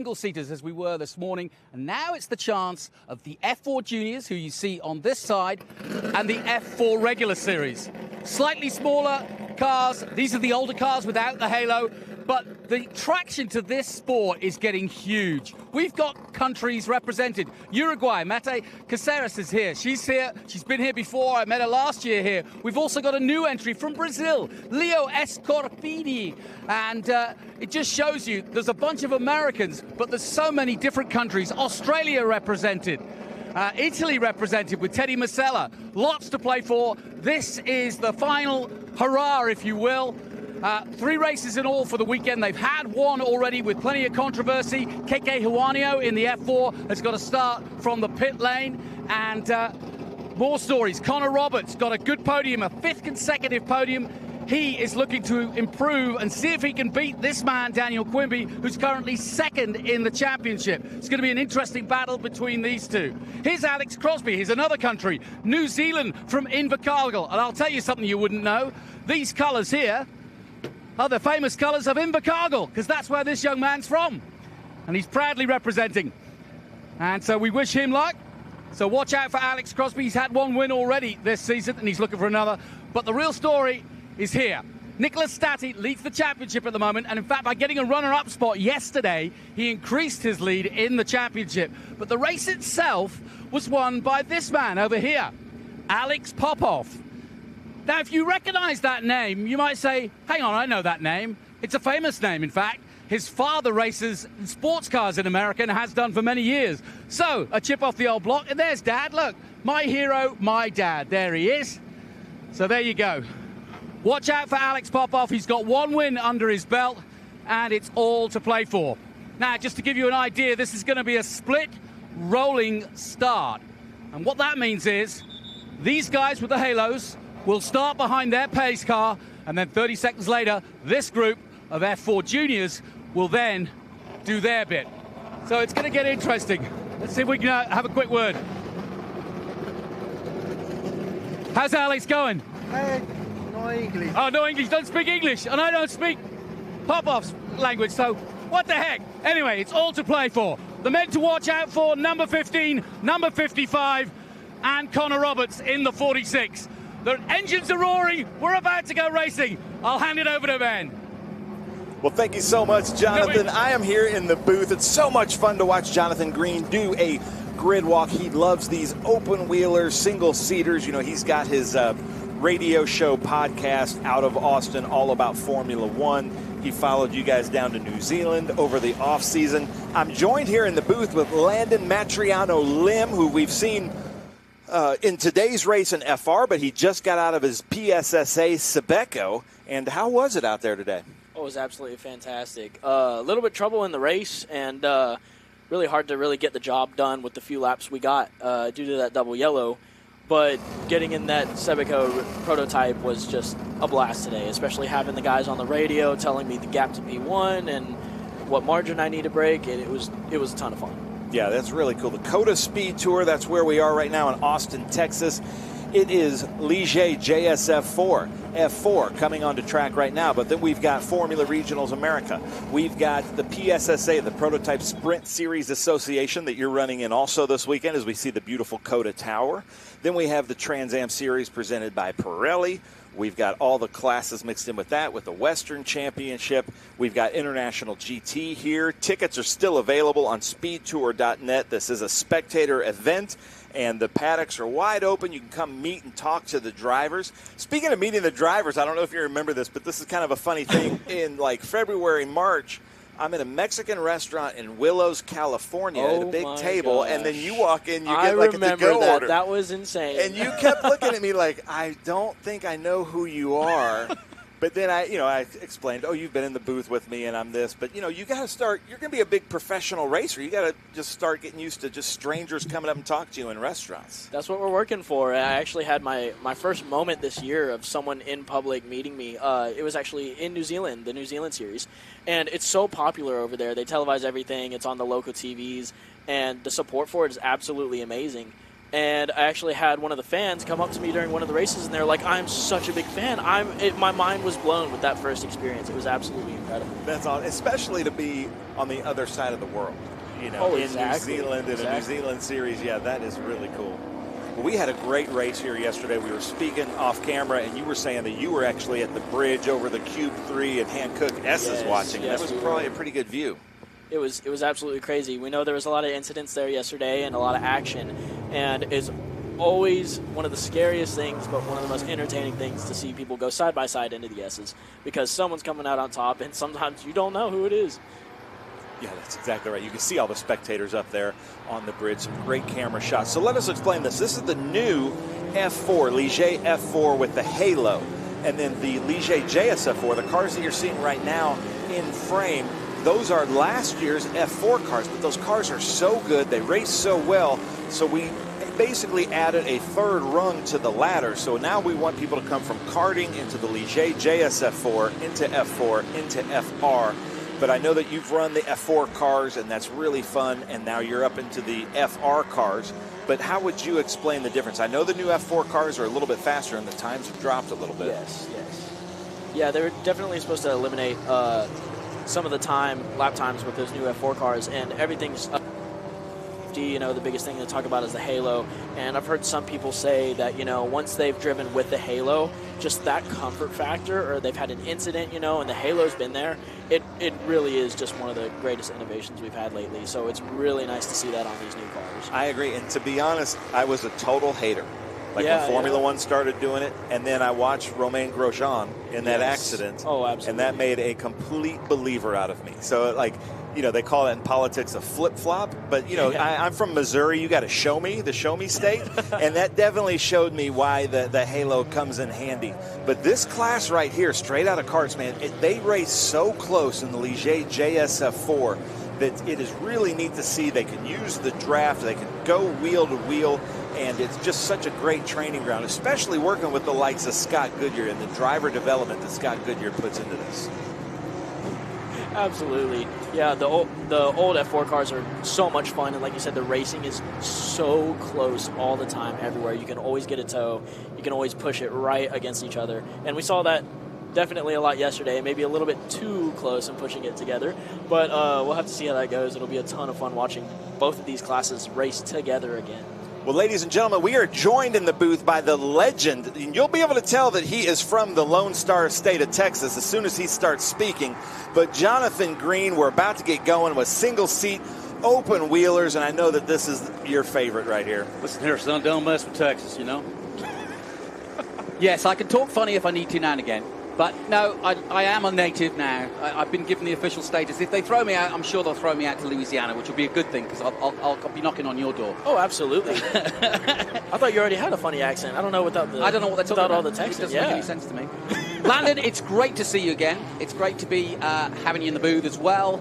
single-seaters as we were this morning, and now it's the chance of the F4 Juniors, who you see on this side, and the F4 regular series. Slightly smaller cars, these are the older cars without the halo, but the traction to this sport is getting huge. We've got countries represented. Uruguay, Mate Caceres is here. She's here. She's been here before. I met her last year here. We've also got a new entry from Brazil, Leo Escorpini. And it just shows you there's a bunch of Americans, but there's so many different countries. Australia represented. Italy represented with Teddy Masella. Lots to play for. This is the final hurrah, if you will. 3 races in all for the weekend. They've had one already with plenty of controversy. Keke Juanio in the F4 has got to start from the pit lane. And more stories. Connor Roberts got a good podium, a 5th consecutive podium. He is looking to improve and see if he can beat this man, Daniel Quimby, who's currently 2nd in the championship. It's going to be an interesting battle between these two. Here's Alex Crosby. He's another country, New Zealand from Invercargill. And I'll tell you something you wouldn't know. These colours here are the famous colours of Invercargill, because that's where this young man's from. And he's proudly representing. And so we wish him luck. So watch out for Alex Crosby. He's had 1 win already this season, and he's looking for another. But the real story is here. Nicolas Stati leads the championship at the moment, and in fact, by getting a runner-up spot yesterday, he increased his lead in the championship. But the race itself was won by this man over here, Alex Popov. Now, if you recognize that name, you might say, hang on, I know that name. It's a famous name, in fact. His father races sports cars in America and has done for many years. So, a chip off the old block, and there's Dad. Look, my hero, my dad. There he is. So there you go. Watch out for Alex Popov. He's got 1 win under his belt, and it's all to play for. Now, just to give you an idea, this is going to be a split rolling start. And what that means is these guys with the halos will start behind their pace car, and then 30 seconds later, this group of F4 Juniors will then do their bit. So it's going to get interesting. Let's see if we can have a quick word. How's Alex going? No English. Oh, no English. Don't speak English. And I don't speak Popov's language, so what the heck? Anyway, it's all to play for. The men to watch out for, number 15, number 55, and Connor Roberts in the 46. The engines are roaring. We're about to go racing. I'll hand it over to Ben. Well, thank you so much, Jonathan. I am here in the booth. It's so much fun to watch Jonathan Green do a grid walk. He loves these open-wheeler, single-seaters. You know, he's got his radio show podcast out of Austin all about Formula One. He followed you guys down to New Zealand over the off-season. I'm joined here in the booth with Landan Matriano Lim, who we've seen in today's race in FR, but he just got out of his PSSA Sebeco. And how was it out there today? Oh, it was absolutely fantastic. A little bit trouble in the race, and really hard to really get the job done with the few laps we got due to that double yellow. But getting in that Sebeco prototype was just a blast today, especially having the guys on the radio telling me the gap to P1 and what margin I need to break. And it was a ton of fun. Yeah, that's really cool. The COTA SpeedTour, that's where we are right now in Austin, Texas. It is Ligier JS F4 coming onto track right now, but then we've got Formula Regionals America. We've got the PSSA, the Prototype Sprint Series Association, that you're running in also this weekend as we see the beautiful COTA Tower. Then we have the Trans Am Series presented by Pirelli. We've got all the classes mixed in with that, with the Western Championship. We've got International GT here. Tickets are still available on SpeedTour.net. This is a spectator event, and the paddocks are wide open. You can come meet and talk to the drivers. Speaking of meeting the drivers, I don't know if you remember this, but this is kind of a funny thing. In like February, March, I'm in a Mexican restaurant in Willows, California at a big table, and then you walk in, you get like a to-go order. That was insane. And you kept looking at me like, I don't think I know who you are. But then I explained, oh, you've been in the booth with me and I'm this. But, you got to start, you're going to be a big professional racer. You got to just start getting used to just strangers coming up and talk to you in restaurants. That's what we're working for. I actually had my first moment this year of someone in public meeting me. It was actually in New Zealand, the New Zealand series. And it's so popular over there. They televise everything. It's on the local TVs. And the support for it is absolutely amazing. And I actually had one of the fans come up to me during one of the races, and they're like, I'm such a big fan. My mind was blown with that first experience. It was absolutely incredible. incredible. That's all, especially to be on the other side of the world. You know, in New Zealand, in a New Zealand series. Yeah, that is really cool. Well, we had a great race here yesterday. We were speaking off camera, and you were saying that you were actually at the bridge over the Cube 3 and Hankook S's watching. Yes, that was probably a pretty good view. It was absolutely crazy. We know there was a lot of incidents there yesterday and a lot of action, and it's always one of the scariest things, but one of the most entertaining things to see people go side by side into the S's, because someone's coming out on top, and sometimes you don't know who it is. Yeah, that's exactly right. You can see all the spectators up there on the bridge. Some great camera shots. So let us explain this. This is the new F4, Ligier F4 with the halo. And then the Ligier JS F4, the cars that you're seeing right now in frame, those are last year's F4 cars, but those cars are so good, they race so well, so we basically added a third rung to the ladder. So now we want people to come from karting into the Ligier JS F4, into F4, into FR. But I know that you've run the F4 cars, and that's really fun, and now you're up into the FR cars. But how would you explain the difference? I know the new F4 cars are a little bit faster, and the times have dropped a little bit. Yes. Yeah, they're definitely supposed to eliminate some of the lap times with those new F4 cars, and everything's you know, the biggest thing to talk about is the halo. And I've heard some people say that, you know, once they've driven with the halo, just that comfort factor, or they've had an incident, you know, and the halo's been there, it really is just one of the greatest innovations we've had lately. So it's really nice to see that on these new cars. I agree. And to be honest, I was a total hater. Like when Formula One started doing it, and then I watched Romain Grosjean in that accident. Oh, absolutely. And that made a complete believer out of me. So, like, you know, they call it in politics a flip-flop. But, you know, I'm from Missouri. You got to show me, the show me state. And that definitely showed me why the halo comes in handy. But this class right here, straight out of karts, man, they race so close in the Ligier JS F4 that it is really neat to see. They can use the draft. They can go wheel to wheel. And it's just such a great training ground, especially working with the likes of Scott Goodyear and the driver development that Scott Goodyear puts into this. Absolutely. Yeah, the old F4 cars are so much fun, and like you said, the racing is so close all the time, everywhere. You can always get a tow. You can always push it right against each other. And we saw that definitely a lot yesterday, maybe a little bit too close in pushing it together. But we'll have to see how that goes. It'll be a ton of fun watching both of these classes race together again. Well, ladies and gentlemen, we are joined in the booth by the legend. And you'll be able to tell that he is from the Lone Star State of Texas as soon as he starts speaking. But Jonathan Green, we're about to get going with single-seat open wheelers, and I know that this is your favorite right here. Listen here, son, don't mess with Texas, you know? Yes, I can talk funny if I need to now and again. But no, I am a native now. I've been given the official status. If they throw me out, I'm sure they'll throw me out to Louisiana, which will be a good thing, because I'll be knocking on your door. Oh, absolutely. I thought you already had a funny accent. I don't know without the. I don't know what they're talking about. All the Texans. It doesn't make any sense to me. Landon, it's great to see you again. It's great to be having you in the booth as well.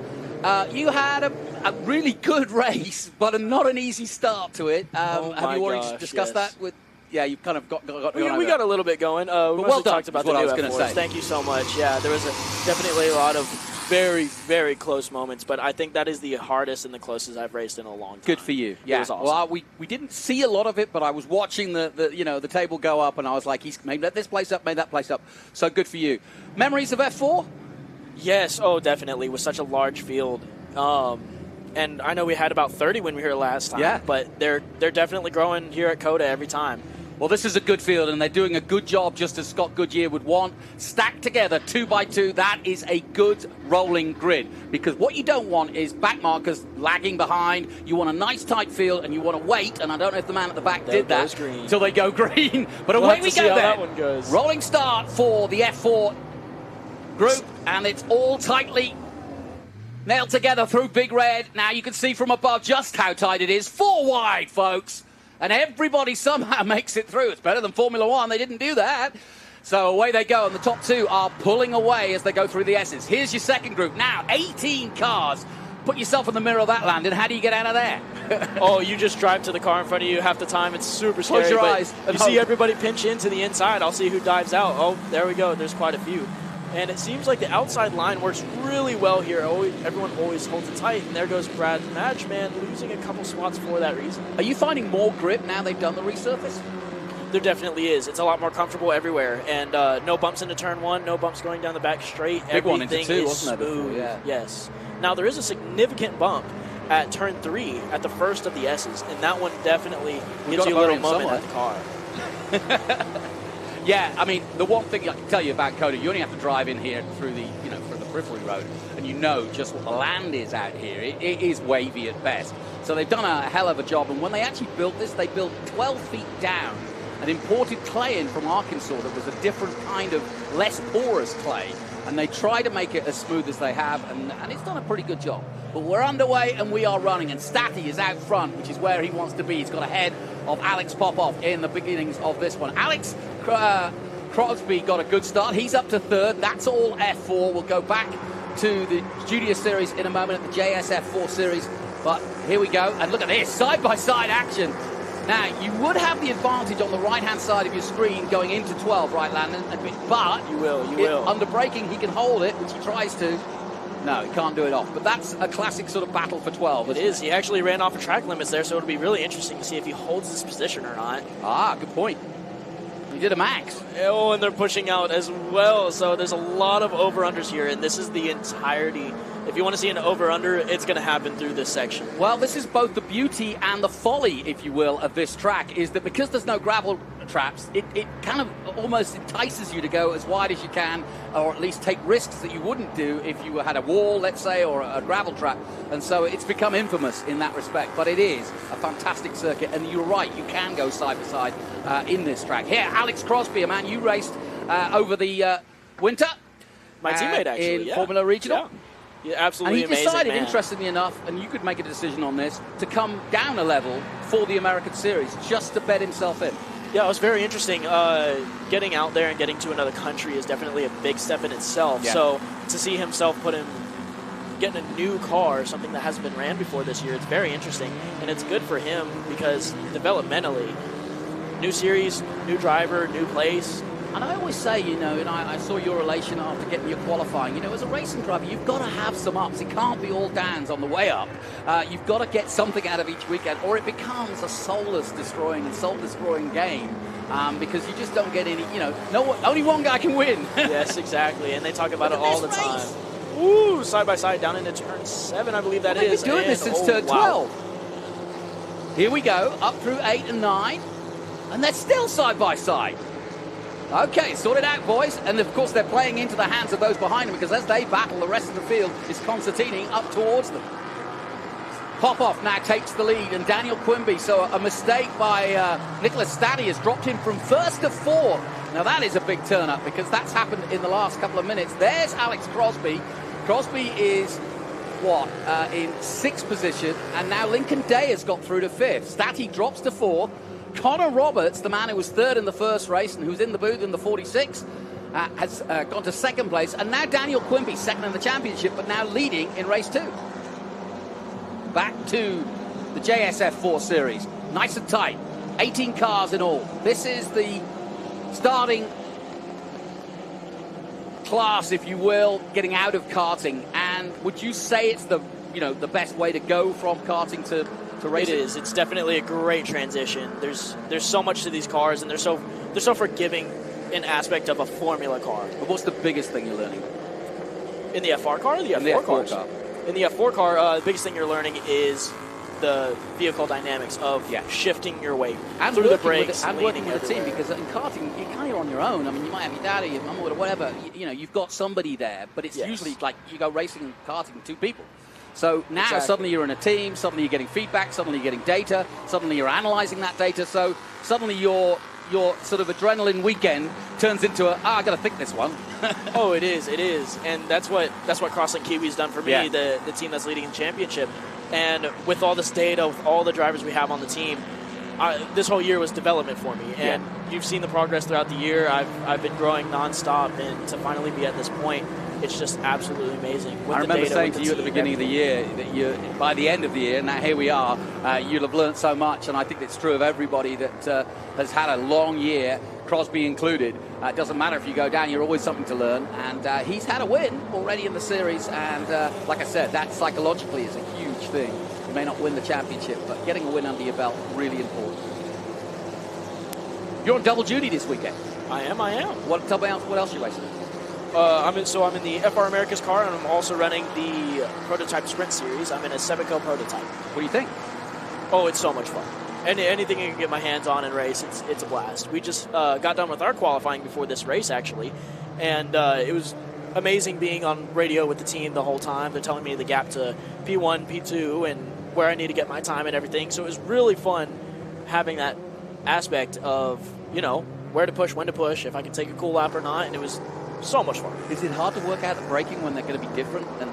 You had a really good race, but not an easy start to it. Have you already discussed that with? Yeah, you've kind of got we got a little bit going. We well done, talked about the new F4s. Thank you so much. Yeah, there was definitely a lot of very, very close moments, but I think that is the hardest and the closest I've raced in a long time. Good for you. Yeah. It was awesome. Well, we didn't see a lot of it, but I was watching the table go up, and I was like, he's made this place up, made that place up. So good for you. Memories of F4? Yes. Oh, definitely. With such a large field. And I know we had about 30 when we were here last time, but they're definitely growing here at COTA every time. Well, this is a good field, and they're doing a good job, just as Scott Goodyear would want. Stacked together, 2 by 2, that is a good rolling grid. Because what you don't want is back markers lagging behind. You want a nice tight field, and you want to wait. And I don't know if the man at the back did that until they go green. But away we go then. That one goes. Rolling start for the F4 group, and it's all tightly nailed together through Big Red. Now you can see from above just how tight it is. 4 wide, folks. And everybody somehow makes it through. It's better than Formula One. They didn't do that. So away they go, and the top 2 are pulling away as they go through the S's. Here's your second group. Now, 18 cars. Put yourself in the mirror of that, Landon. How do you get out of there? Oh, you just drive to the car in front of you half the time. It's super scary. Close your eyes. You see everybody pinch into the inside. I'll see who dives out. Oh, there we go. There's quite a few. And it seems like the outside line works really well here. Everyone always holds it tight. And there goes Brad Matchman losing a couple spots for that reason. Are you finding more grip now they've done the resurface? There definitely is. It's a lot more comfortable everywhere, and no bumps into turn 1, no bumps going down the back straight. Big one into Everything 2, is wasn't there, before? smooth. Yeah. Yes. Now, there is a significant bump at turn 3 at the first of the S's, and that one definitely gives you a little moment at the car. Yeah, I mean, the one thing I can tell you about COTA, you only have to drive in here through the, from the periphery road, and you know just what the land is out here. It is wavy at best. So they've done a hell of a job, and when they actually built this, they built 12 feet down and imported clay in from Arkansas that was a different kind of less porous clay, and they try to make it as smooth as they have, and it's done a pretty good job. But we're underway and we are running, and Stati is out front, which is where he wants to be. He's got ahead of Alex Popov in the beginnings of this one. Alex Crosby got a good start. He's up to third. That's all F4. We'll go back to the Junior Series in a moment at the JS F4 Series. But here we go, and look at this, side-by-side action. Now, you would have the advantage on the right-hand side of your screen going into 12, right, Landan? But you will. Under braking, he can hold it, which he tries to. No, he can't do it off. But that's a classic sort of battle for 12, isn't it? It is. He actually ran off of track limits there, so it'll be really interesting to see if he holds his position or not. Ah, good point. He did a max. Oh, and they're pushing out as well. So there's a lot of over-unders here, and this is the entirety. If you want to see an over-under, it's going to happen through this section. Well, this is both the beauty and the folly, if you will, of this track, is that because there's no gravel traps, it kind of almost entices you to go as wide as you can, or at least take risks that you wouldn't do if you had a wall, let's say, or a gravel trap. And so it's become infamous in that respect. But it is a fantastic circuit, and you're right, you can go side by side in this track. Here, Alex Crosby, a man you raced over the winter. My teammate, actually, in Formula Regional. Yeah. Yeah, absolutely amazing. And he amazing, decided, interestingly enough, and you could make a decision on this, to come down a level for the American Series, just to bed himself in. Yeah, it was very interesting. Getting out there and getting to another country is definitely a big step in itself. Yeah. So to see himself getting a new car, something that hasn't been ran before this year, it's very interesting. And it's good for him because developmentally, new series, new driver, new place. And I always say, and I saw your relation after getting your qualifying, as a racing driver, you've got to have some ups. It can't be all downs on the way up. You've got to get something out of each weekend, or it becomes a soul-destroying game because you just don't get any, only one guy can win. Yes, exactly. And they talk about it all the time. Ooh, side-by-side down into turn 7, I believe that is. They've been doing this since turn 12. Here we go, up through 8 and 9, and they're still side-by-side. Okay, sort it out, boys. And, of course, they're playing into the hands of those behind them because as they battle, the rest of the field is concertining up towards them. Popov now takes the lead, and Daniel Quimby, so a mistake by Nicolas Stati has dropped him from 1st to 4th. Now, that is a big turn-up because that's happened in the last couple of minutes. There's Alex Crosby. Crosby is, in 6th position, and now Lincoln Day has got through to 5th. Stati drops to 4th. Connor Roberts, the man who was 3rd in the first race and who's in the booth in the 46, has gone to 2nd place. And now Daniel Quimby, 2nd in the championship, but now leading in race 2. Back to the JS F4 Series. Nice and tight. 18 cars in all. This is the starting class, if you will, getting out of karting. And would you say it's the best way to go from karting to racing? It is. It's definitely a great transition. There's so much to these cars, and they're so forgiving in aspect of a formula car. But what's the biggest thing you're learning? In the F4 car or the F4 cars? In the F4 car, the biggest thing you're learning is the vehicle dynamics of shifting your weight and through the brakes. And working with a team, because in karting, you're kind of on your own. I mean, you might have your dad or your mum or whatever. You've got somebody there, but it's usually like you go racing and karting 2 people. So now suddenly you're in a team, suddenly you're getting feedback, suddenly you're getting data, suddenly you're analyzing that data, so suddenly your sort of adrenaline weekend turns into I got to think this one. Oh, it is. And that's what Crosslink Kiwi's done for me, the team that's leading the championship. And with all this data, with all the drivers we have on the team, this whole year was development for me. And you've seen the progress throughout the year. I've been growing nonstop, and to finally be at this point, it's just absolutely amazing. I remember saying to you at the beginning of the year that by the end of the year, now here we are, you'll have learned so much, and I think it's true of everybody that has had a long year, Crosby included. It doesn't matter if you go down, you're always something to learn, and he's had a win already in the series, and like I said, that psychologically is a huge thing. You may not win the championship, but getting a win under your belt, really important. You're on double duty this weekend. I am. Tell me what else are you racing? I'm in the FR Americas car, and I'm also running the Prototype Sprint Series. I'm in a Sebico Prototype. What do you think? Oh, it's so much fun. Anything I can get my hands on and race, it's a blast. We just got done with our qualifying before this race, actually, and it was amazing being on radio with the team the whole time. They're telling me the gap to P1, P2, and where I need to get my time and everything. So it was really fun having that aspect of, where to push, when to push, if I can take a cool lap or not, and it was so much fun. Is it hard to work out the braking when they're going to be different? And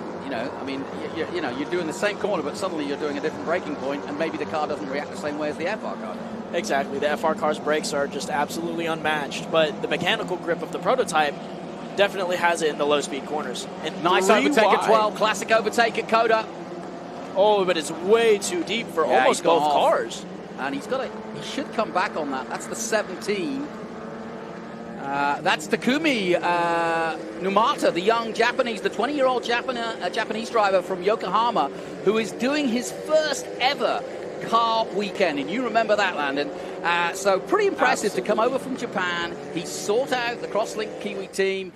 you're doing the same corner, but suddenly you're doing a different braking point, and maybe the car doesn't react the same way as the FR car does. Exactly. The FR car's brakes are just absolutely unmatched, but the mechanical grip of the Prototype definitely has it in the low-speed corners. And nice overtake at 12, classic overtake at COTA. Oh, but it's way too deep for almost both cars. And he should come back on that. That's the 17. That's Takumi Numata, the young Japanese, the 20-year-old Japanese driver from Yokohama, who is doing his first ever car weekend. And you remember that, Landon. So pretty impressive to come over from Japan. He sought out the Crosslink Kiwi team.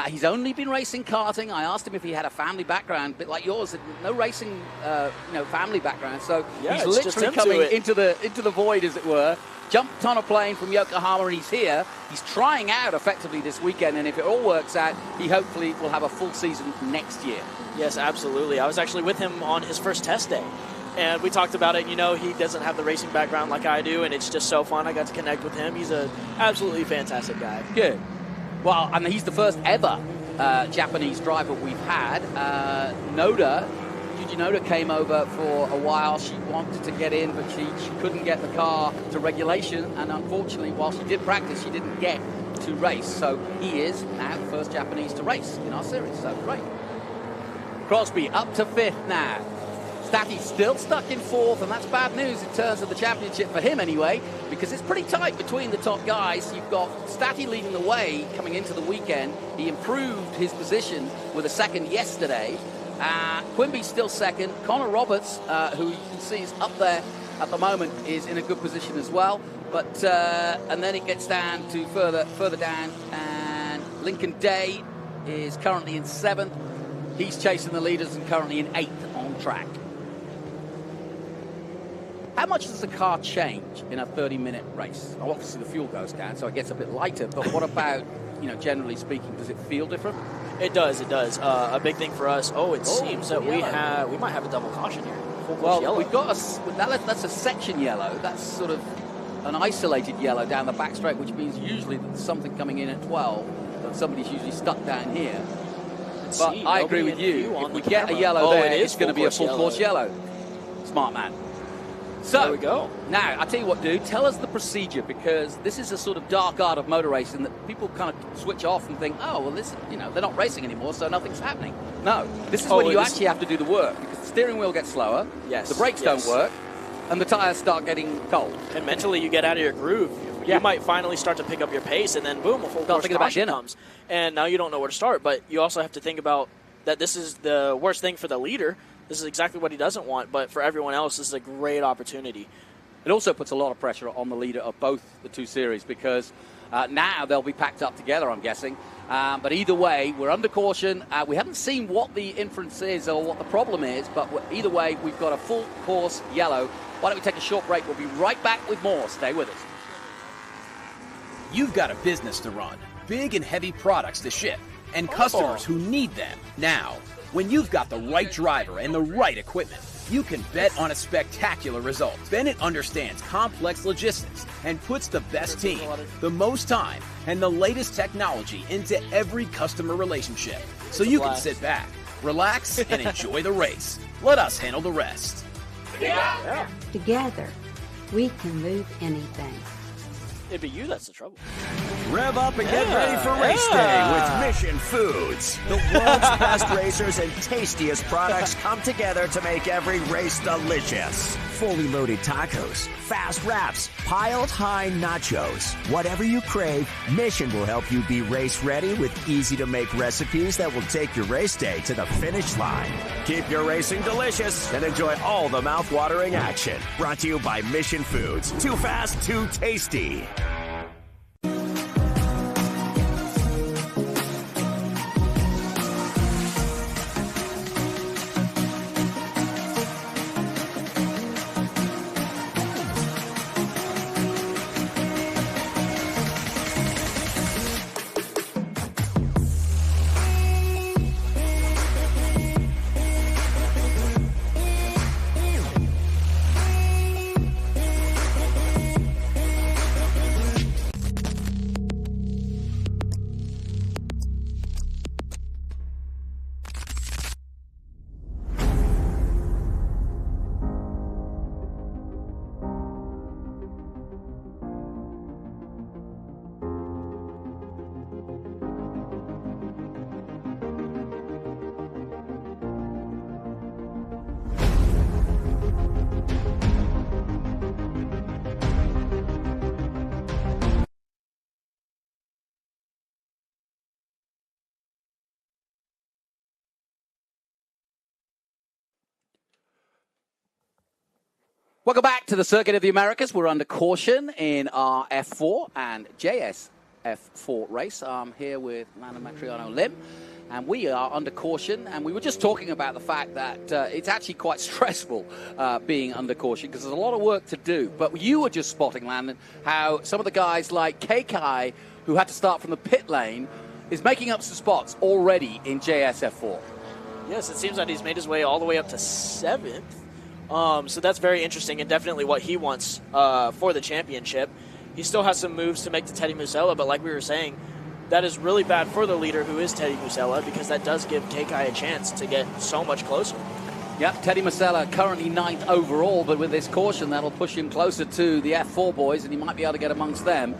He's only been racing karting. I asked him if he had a family background, a bit like yours, no racing, family background. So he's literally coming into the void, as it were. Jumped on a plane from Yokohama, and he's here. He's trying out effectively this weekend, and if it all works out, he hopefully will have a full season next year. Yes, absolutely. I was actually with him on his first test day, and we talked about it. He doesn't have the racing background like I do, and it's just so fun. I got to connect with him. He's an absolutely fantastic guy. Good. Well, and he's the first ever Japanese driver we've had. Yuji Noda came over for a while. She wanted to get in, but she couldn't get the car to regulation, and unfortunately, while she did practice, she didn't get to race. So he is now the first Japanese to race in our series, so great. Crosby up to 5th now. Stati still stuck in 4th, and that's bad news in terms of the championship for him anyway, because it's pretty tight between the top guys. You've got Stati leading the way coming into the weekend. He improved his position with a second yesterday. Quimby's still second. Connor Roberts, who you can see is up there at the moment, is in a good position as well. But and then it gets down to further down, and Lincoln Day is currently in 7th. He's chasing the leaders and currently in 8th on track. How much does the car change in a 30-minute race? Well, obviously the fuel goes down, so it gets a bit lighter. But what about, generally speaking, does it feel different? It does. A big thing for us. It seems that we might have a double caution here. Well, we've got that's a section yellow. That's sort of an isolated yellow down the back straight, which means usually that there's something coming in at 12, that somebody's usually stuck down here. But I agree with you. If we get a yellow there, it's going to be a full course yellow. Smart man. So, there we go. Now, I tell you what, dude, tell us the procedure, because this is a sort of dark art of motor racing that people kind of switch off and think, this, they're not racing anymore, so nothing's happening. No, this is when you actually have to do the work, because the steering wheel gets slower, the brakes don't work, and the tires start getting cold. And mentally, you get out of your groove. You might finally start to pick up your pace, and then boom, a full course caution comes. And now you don't know where to start, but you also have to think about that this is the worst thing for the leader. This is exactly what he doesn't want, but for everyone else, this is a great opportunity. It also puts a lot of pressure on the leader of both the two series, because now they'll be packed up together, I'm guessing. But either way, we're under caution. We haven't seen what the inference is or what the problem is, but either way, we've got a full course yellow. Why don't we take a short break? We'll be right back with more. Stay with us. You've got a business to run, big and heavy products to ship, and customers who need them now. When you've got the right driver and the right equipment, you can bet on a spectacular result. Bennett understands complex logistics and puts the best team, the most time, and the latest technology into every customer relationship. So you can sit back, relax, and enjoy the race. Let us handle the rest. Together, we can move anything. It'd be you that's the trouble. Rev up and get ready for race day with Mission Foods. The world's best racers and tastiest products come together to make every race delicious. Fully loaded tacos, fast wraps, piled high nachos. Whatever you crave, Mission will help you be race ready with easy-to-make recipes that will take your race day to the finish line. Keep your racing delicious and enjoy all the mouth-watering action. Brought to you by Mission Foods. Too fast, too tasty. Welcome back to the Circuit of the Americas. We're under caution in our F4 and JS F4 race. I'm here with Landan Matriano Lim, and we are under caution. And we were just talking about the fact that it's actually quite stressful being under caution because there's a lot of work to do. But you were just spotting, Landan, how some of the guys like KK, who had to start from the pit lane, is making up some spots already in JS F4. Yes, it seems that he's made his way all the way up to 7th. So that's very interesting and definitely what he wants for the championship. He still has some moves to make to Teddy Musella, but like we were saying, that is really bad for the leader, who is Teddy Musella, because that does give KK a chance to get so much closer. Yep, Teddy Musella currently 9th overall, but with this caution, that'll push him closer to the F4 boys, and he might be able to get amongst them.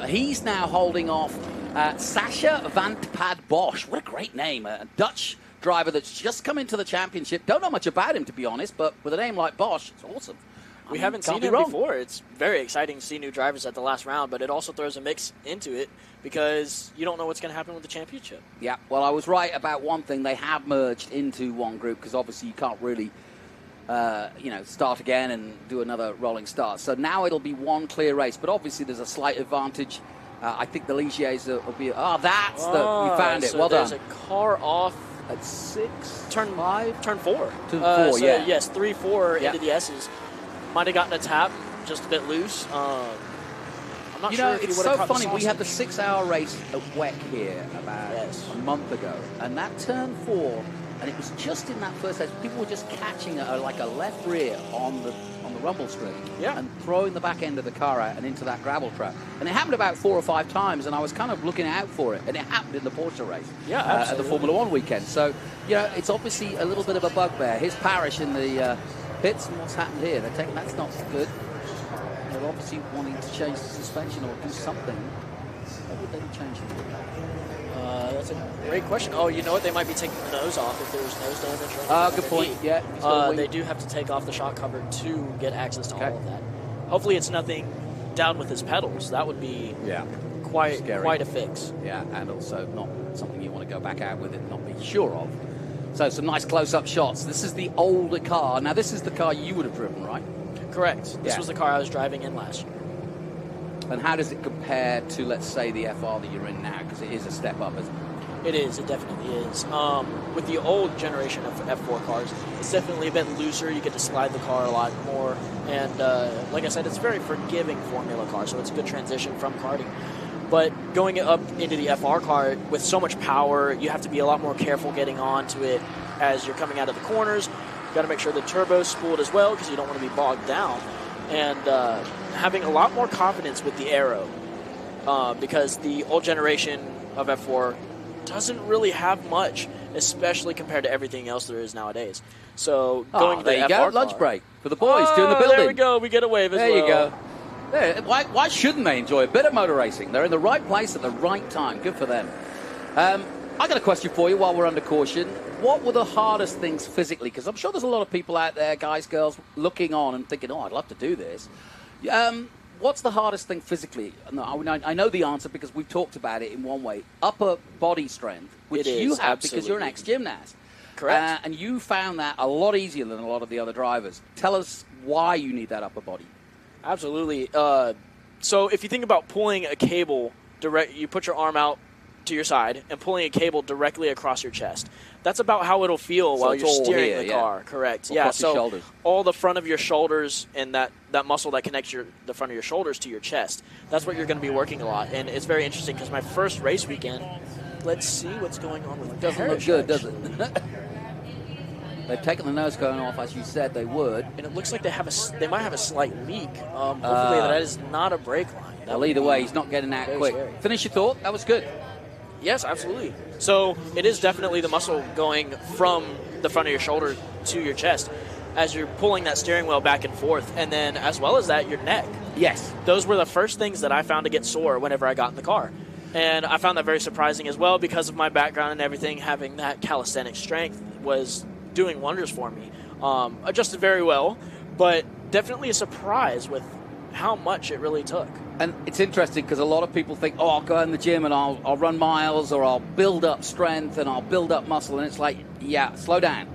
He's now holding off Sascha van Pad Bosch. What a great name, a Dutch driver that's just come into the championship. Don't know much about him, to be honest, but with a name like Bosch, it's awesome. We haven't seen him before. It's very exciting to see new drivers at the last round, but it also throws a mix into it because you don't know what's going to happen with the championship. Yeah, well, I was right about one thing. They have merged into one group because obviously you can't really, start again and do another rolling start. So now it'll be one clear race, but obviously there's a slight advantage. I think the Ligiers will be. We found it. So well done. There's a car off at 6, turn 5, turn 4. Turn 4, yeah. Yes, 3, 4 yeah. into the S's. Might have gotten a tap, just a bit loose. I'm not sure if he it's would have so caught the funny. We had the sausage. 6-hour race at WEC here about a month ago, and that turn 4, and it was just in that first race. People were just catching like a left rear on the rumble strip, and throwing the back end of the car out and into that gravel trap. And it happened about 4 or 5 times, and I was kind of looking out for it. And it happened in the Porsche race, at the Formula One weekend. So, it's obviously a little bit of a bugbear. His parish in the pits, and what's happened here? That's not good. They're obviously wanting to change the suspension or do something. What would they be changing? That's a great question. Oh, you know what? They might be taking the nose off if there was nose damage. Good point. Yeah. They do have to take off the shock cover to get access to all of that. Hopefully it's nothing down with his pedals. That would be quite a fix. Yeah, and also not something you want to go back out with and not be sure of. So some nice close-up shots. This is the older car. Now, this is the car you would have driven, right? Correct. This was the car I was driving in last year. And how does it compare to, let's say, the FR that you're in now? Because it is a step up, isn't it? It is. It definitely is. With the old generation of F4 cars, it's definitely a bit looser. You get to slide the car a lot more. And like I said, it's a very forgiving Formula car, so it's a good transition from karting. But going up into the FR car with so much power, you have to be a lot more careful getting onto it as you're coming out of the corners. You've got to make sure the turbo's spooled as well because you don't want to be bogged down. And having a lot more confidence with the aero because the old generation of F4 doesn't really have much, especially compared to everything else there is nowadays. So going to the there you FR go. car, Lunch break for the boys doing the building. There we go. We get a wave as well. There you go. There. Why shouldn't they enjoy a bit of motor racing? They're in the right place at the right time. Good for them. I got a question for you while we're under caution. What were the hardest things physically? Because I'm sure there's a lot of people out there, guys, girls, looking on and thinking, I'd love to do this. What's the hardest thing physically? I know the answer because we've talked about it in one way. Upper body strength, which you have because you're an ex-gymnast. Correct. And you found that a lot easier than a lot of the other drivers. Tell us why you need that upper body. Absolutely. So if you think about pulling a cable, you put your arm out to your side and pulling a cable directly across your chest. That's about how it'll feel while you're steering the car. Correct. Across your shoulders. All the front of your shoulders and that muscle that connects the front of your shoulders to your chest. That's what you're going to be working a lot. And it's very interesting because my first race weekend, let's see what's going on with the Doesn't look good, does it? They've taken the nose cone off, as you said they would. And it looks like they might have a slight leak. Hopefully that is not a brake line. Well, either way, he's not getting out quick. Scary. Finish your thought. That was good. Yes, absolutely. So it is definitely the muscle going from the front of your shoulder to your chest as you're pulling that steering wheel back and forth. And then as well as that, your neck. Yes. Those were the first things that I found to get sore whenever I got in the car. And I found that very surprising as well because of my background and everything. Having that calisthenic strength was doing wonders for me. Adjusted very well, but definitely a surprise with how much it really took. And it's interesting because a lot of people think, I'll go in the gym and I'll run miles or I'll build up strength and I'll build up muscle. And it's like, slow down.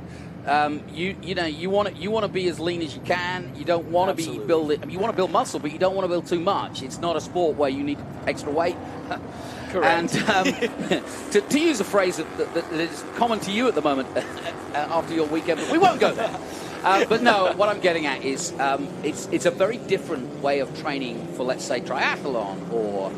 You want to be as lean as you can. You don't want to be building. I mean, you want to build muscle, but you don't want to build too much. It's not a sport where you need extra weight. Correct. And to use a phrase that is common to you at the moment after your weekend, but we won't go there. But no, what I'm getting at is it's a very different way of training for, let's say, triathlon or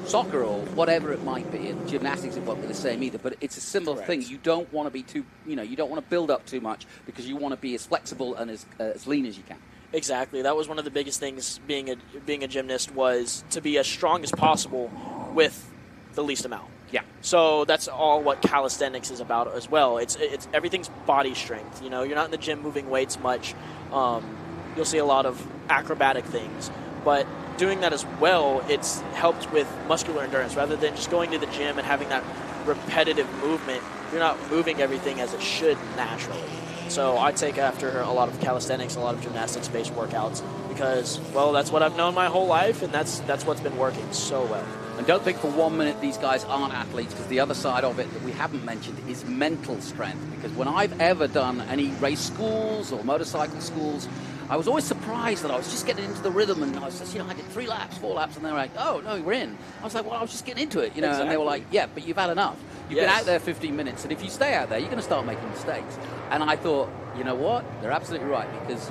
soccer or whatever it might be. In gymnastics, it won't be the same either, but it's a similar thing. You don't want to be too, you don't want to build up too much because you want to be as flexible and as lean as you can. Exactly. That was one of the biggest things being a gymnast, was to be as strong as possible with the least amount. Yeah. So that's all what calisthenics is about as well. It's everything's body strength. You're not in the gym moving weights much. You'll see a lot of acrobatic things, but doing that as well, it's helped with muscular endurance rather than just going to the gym and having that repetitive movement. You're not moving everything as it should naturally. So I take after a lot of calisthenics, a lot of gymnastics-based workouts because, well, that's what I've known my whole life, and that's what's been working so well. And don't think for 1 minute these guys aren't athletes, because the other side of it that we haven't mentioned is mental strength. Because when I've ever done any race schools or motorcycle schools, I was always surprised that I was just getting into the rhythm, and I was just, I did 3 laps, 4 laps, and they were like, oh, no, we're in. I was like, well, I was just getting into it, Exactly. And they were like, yeah, but you've had enough. You've been out there 15 minutes, and if you stay out there, you're going to start making mistakes. And I thought, you know what? They're absolutely right, because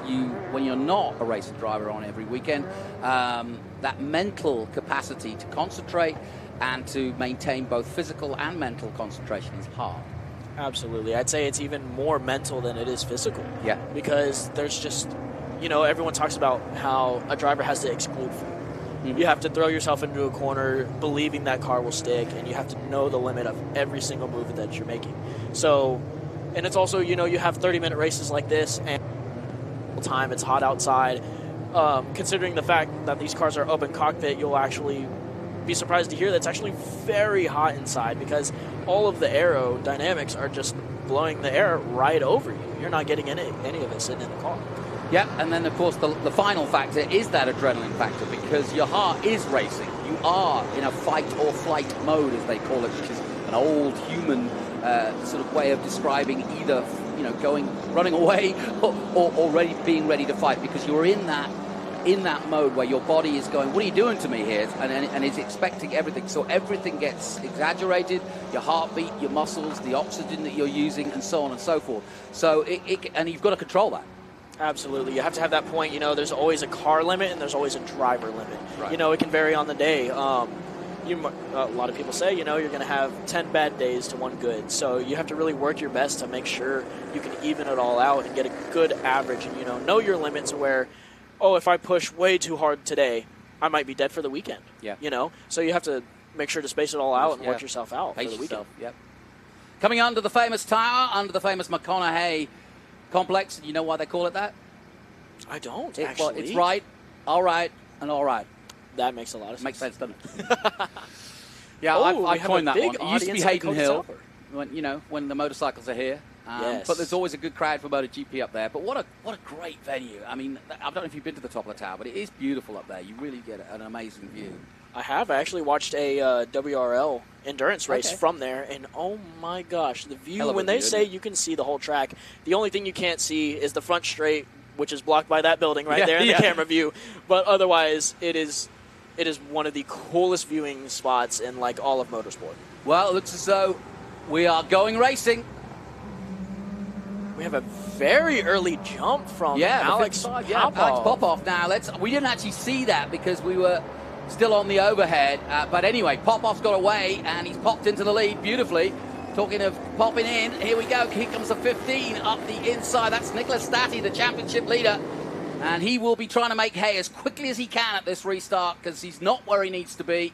when you're not a racing driver on every weekend, that mental capacity to concentrate and to maintain both physical and mental concentration is hard. Absolutely. I'd say it's even more mental than it is physical. Yeah. Because there's just, everyone talks about how a driver has to exclude food. Mm-hmm. You have to throw yourself into a corner believing that car will stick, and you have to know the limit of every single move that you're making. So, and it's also, you have 30-minute races like this, and time it's hot outside. Considering the fact that these cars are open cockpit, you'll actually be surprised to hear that it's actually very hot inside because all of the aerodynamics are just blowing the air right over you. You're not getting any of it sitting in the car. Yeah, and then, of course, the final factor is that adrenaline factor, because your heart is racing. You are in a fight or flight mode, as they call it, which is an old human sort of way of describing either, running away or being ready to fight, because you're in that mode where your body is going, what are you doing to me here? And is expecting everything. So everything gets exaggerated, your heartbeat, your muscles, the oxygen that you're using, and so on and so forth. So and you've got to control that. Absolutely. You have to have that point. There's always a car limit and there's always a driver limit. Right. It can vary on the day. A lot of people say, you're going to have 10 bad days to 1 good. So you have to really work your best to make sure you can even it all out and get a good average and, know your limits where, if I push way too hard today, I might be dead for the weekend. Yeah. So you have to make sure to space it all out and work yourself out for the weekend. Yep. Coming under the famous tower, under the famous McConaughey complex. You know why they call it that? I don't, actually. Well, it's right, all right, and all right. That makes a lot of sense. Makes sense, doesn't it? Yeah, I coined that one. It used to be Hayden Hill, when the motorcycles are here. Yes. But there's always a good crowd for MotoGP up there. But what a great venue. I mean, I don't know if you've been to the top of the tower, but it is beautiful up there. You really get an amazing view. I have. I actually watched a WRL endurance race from there, and oh my gosh, the view, when they say you can see the whole track, the only thing you can't see is the front straight, which is blocked by that building there in the camera view. But otherwise, it is one of the coolest viewing spots in all of motorsport. Well, it looks as though we are going racing. We have a very early jump from Alex Popov. Alex Popov. Now, we didn't actually see that because we were still on the overhead. But anyway, Popov's got away, and he's popped into the lead beautifully. Talking of popping in, here we go. Here comes the 15 up the inside. That's Nicolas Stati, the championship leader. And he will be trying to make hay as quickly as he can at this restart because he's not where he needs to be.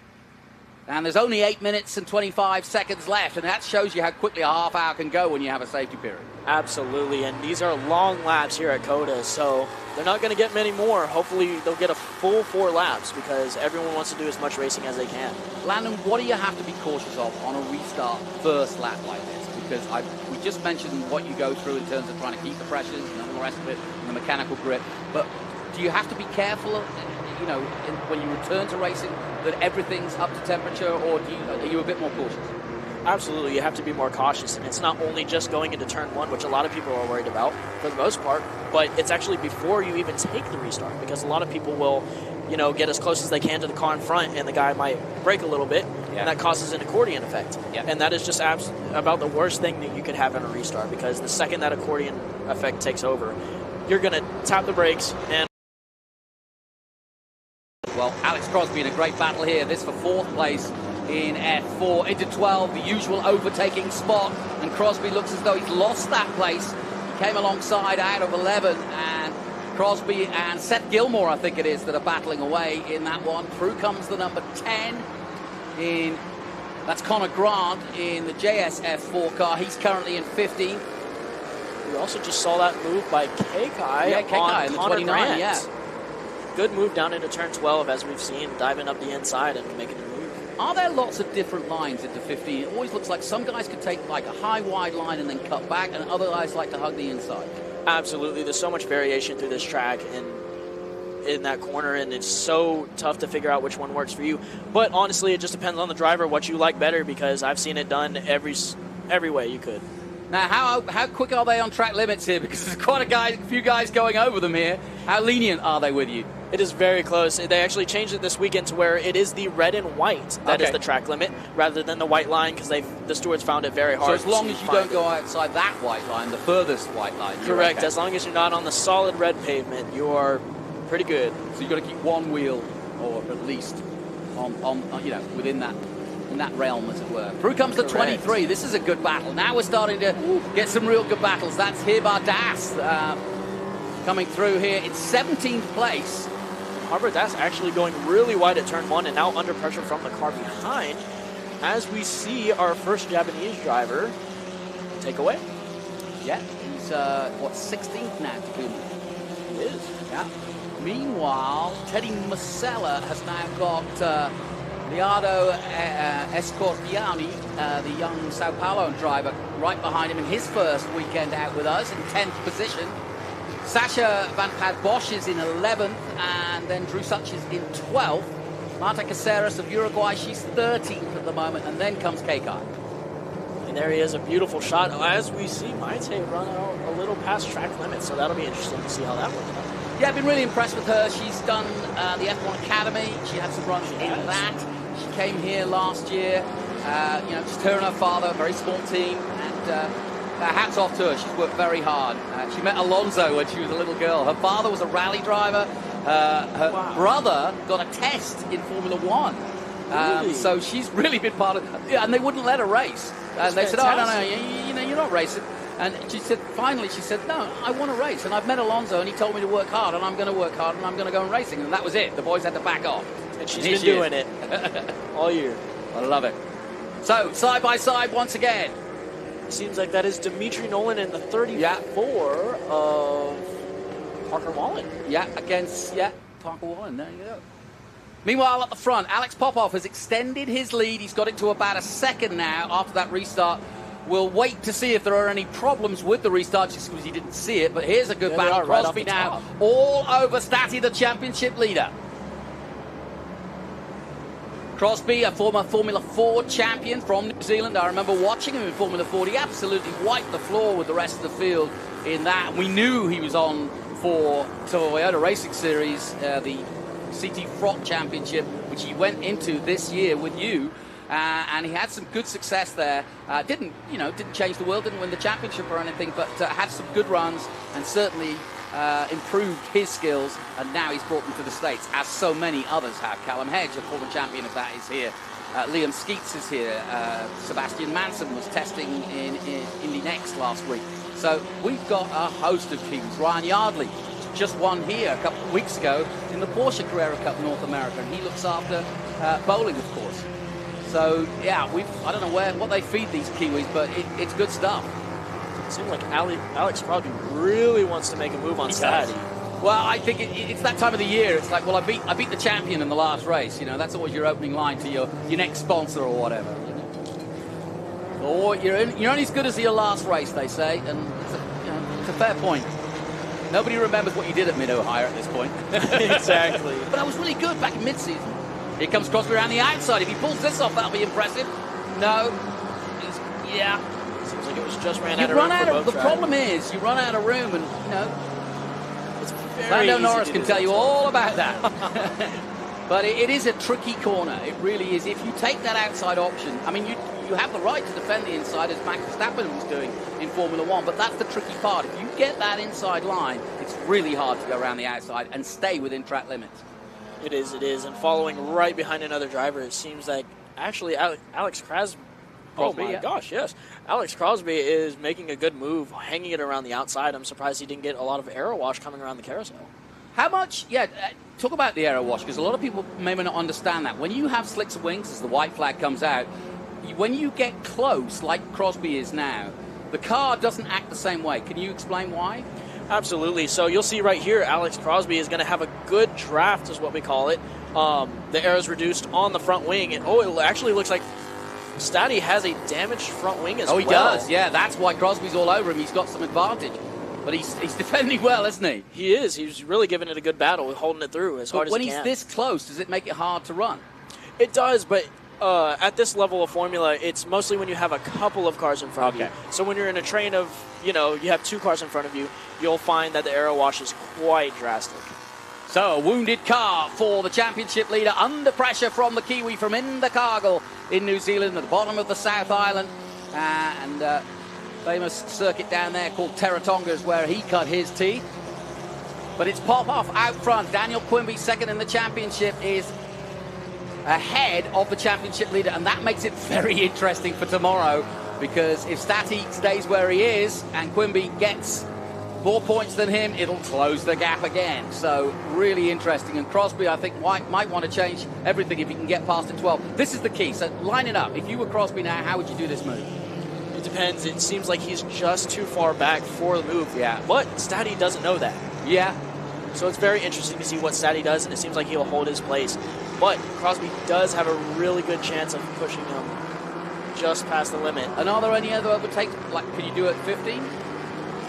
And there's only 8 minutes and 25 seconds left, and that shows you how quickly a half hour can go when you have a safety period. Absolutely, and these are long laps here at COTA, so they're not going to get many more. Hopefully they'll get a full 4 laps because everyone wants to do as much racing as they can. Landan, what do you have to be cautious of on a restart first lap like this? Because we just mentioned what you go through in terms of trying to keep the pressures and all the rest of it, and the mechanical grip, but do you have to be careful when you return to racing, that everything's up to temperature, or are you a bit more cautious? Absolutely, you have to be more cautious, and it's not only just going into turn 1, which a lot of people are worried about for the most part, but it's actually before you even take the restart, because a lot of people will, you know, get as close as they can to the car in front, and the guy might brake a little bit, and that causes an accordion effect. And that is just about the worst thing that you could have in a restart, because the second that accordion effect takes over, you're going to tap the brakes and... Well, Alex Crosby in a great battle here. This for 4th place in F4 into 12, the usual overtaking spot, and Crosby looks as though he's lost that place. He came alongside out of 11, and Crosby and Seth Gilmore, I think it is, that are battling away in that one. Through comes the number 10 in, that's Connor Grant in the JS F4 car. He's currently in 15th. We also just saw that move by Kekai on in the Connor 29, Grant. yeah. Good move down into turn 12, as we've seen, diving up the inside and making a move. Are there lots of different lines into 15? It always looks like some guys could take like a high, wide line and then cut back, and other guys like to hug the inside. Absolutely. There's so much variation through this track and in that corner, and it's so tough to figure out which one works for you. But honestly, it just depends on the driver, what you like better, because I've seen it done every way you could. Now, how quick are they on track limits here? Because there's quite a few guys going over them here. How lenient are they with you? It is very close. They actually changed it this weekend to where it is the red and white that is the track limit, rather than the white line, because the stewards found it very hard. So as long as you don't go outside that white line, the furthest white line. Correct. Okay. As long as you're not on the solid red pavement, you are pretty good. So you've got to keep one wheel, or at least on you know, within that, in that realm, as it were. Through comes the 23. This is a good battle. Now we're starting to get some real good battles. That's Hibar Das coming through here in 17th place. Harbour Das actually going really wide at turn 1 and now under pressure from the car behind, as we see our first Japanese driver take away. Yeah, he's, 16th now to Quimby. He is. Yeah. Meanwhile, Teddy Masella has now got Leonardo Escorpiani, the young Sao Paulo driver, right behind him in his first weekend out with us in 10th position. Sasha Van Pad Bosch is in 11th, and then Drew Such is in 12th. Marta Caceres of Uruguay, she's 13th at the moment, and then comes Kekai. And there he is, a beautiful shot. As we see Maite run out a little past track limits, so that'll be interesting to see how that works out. Yeah, I've been really impressed with her. She's done the F1 Academy. She had some runs in that. She came here last year. You know, just her and her father, a very small team, and hats off to her. She's worked very hard. She met Alonso when she was a little girl. Her father was a rally driver. Her brother got a test in Formula One. Really? So she's really been part of it. Yeah, and they wouldn't let her race. And they said, oh, no, you know, you're not racing. And she said, finally, she said, no, I want to race. And I've met Alonso, and he told me to work hard, and I'm going to work hard, and I'm going to go on racing. And that was it. The boys had to back off. And she's been doing it all year. I love it. So, side by side once again. Seems like that is Dimitri Nolan in the 34 of Parker Wallen. Yeah, against, Parker Wallen. There you go. Meanwhile, at the front, Alex Popov has extended his lead. He's got it to about a second now after that restart. We'll wait to see if there are any problems with the restart, just because he didn't see it. But here's a good battle. Crosby now all over Stati, the championship leader. Crosby, a former Formula 4 champion from New Zealand. I remember watching him in Formula 4. He absolutely wiped the floor with the rest of the field in that. We knew he was on for Toyota Racing Series, the CT Frot Championship, which he went into this year with you. And he had some good success there. Didn't change the world, didn't win the championship or anything, but had some good runs and certainly improved his skills. And now he's brought them to the States, as so many others have. Callum Hedge, a former champion of that, is here. Liam Skeets is here. Sebastian Manson was testing in Indy Next last week. So we've got a host of teams. Ryan Yardley just won here a couple of weeks ago in the Porsche Carrera Cup North America, and he looks after bowling, of course. So, yeah, I don't know what they feed these Kiwis, but it's good stuff. It seems like Alex Crosby really wants to make a move on Stati. Well, I think it's that time of the year. It's like, well, I beat the champion in the last race. You know, that's always your opening line to your next sponsor or whatever. You know? Or you're only as good as your last race, they say, and it's a fair point. Nobody remembers what you did at Mid-Ohio at this point. Exactly. But I was really good back in mid-season. Here comes Crosby around the outside. If he pulls this off, that'll be impressive. No, Yeah. Seems like it was just ran You out of run room out for of, both the drivers. problem is, you run out of room, and, It's very Lando easy Norris to can do tell that you too. all about that. But it is a tricky corner. It really is. If you take that outside option, I mean, you have the right to defend the inside, as Max Verstappen was doing in Formula One, but that's the tricky part. If you get that inside line, it's really hard to go around the outside and stay within track limits. It is. And following right behind another driver, it seems like actually Alex Crosby. Oh Crosby, my yeah. gosh, yes. Alex Crosby is making a good move, hanging it around the outside. I'm surprised he didn't get a lot of aero wash coming around the carousel. How much, talk about the aero wash, because a lot of people may not understand that. When you have slicks of wings, as the white flag comes out, when you get close, like Crosby is now, the car doesn't act the same way. Can you explain why? Absolutely. So you'll see right here, Alex Crosby is going to have a good draft, is what we call it. The air is reduced on the front wing, and it actually looks like Stati has a damaged front wing as well. Oh, he does, yeah. That's why Crosby's all over him. He's got some advantage. But he's defending well, isn't he? He is. He's really giving it a good battle, holding it through as hard as he can. When he's this close, does it make it hard to run? It does, but at this level of formula, it's mostly when you have a couple of cars in front of you. So when you're in a train of, you have 2 cars in front of you, you'll find that the aero wash is quite drastic. So a wounded car for the championship leader, under pressure from the Kiwi from Invercargill in New Zealand at the bottom of the South Island. Famous circuit down there called Terratonga is where he cut his teeth. But it's Popoff out front. Daniel Quimby, second in the championship, is ahead of the championship leader, and that makes it very interesting for tomorrow, because if Stati stays where he is and Quimby gets more points than him, it'll close the gap again. So really interesting. And Crosby, I think, might want to change everything if he can get past the 12. This is the key. So line it up. If you were Crosby now, how would you do this move? It depends. It seems like he's just too far back for the move. Yeah. But Stati doesn't know that. Yeah. So it's very interesting to see what Stati does, and it seems like he'll hold his place. But Crosby does have a really good chance of pushing him just past the limit. And are there any other overtakes? Like, can you do it at 15?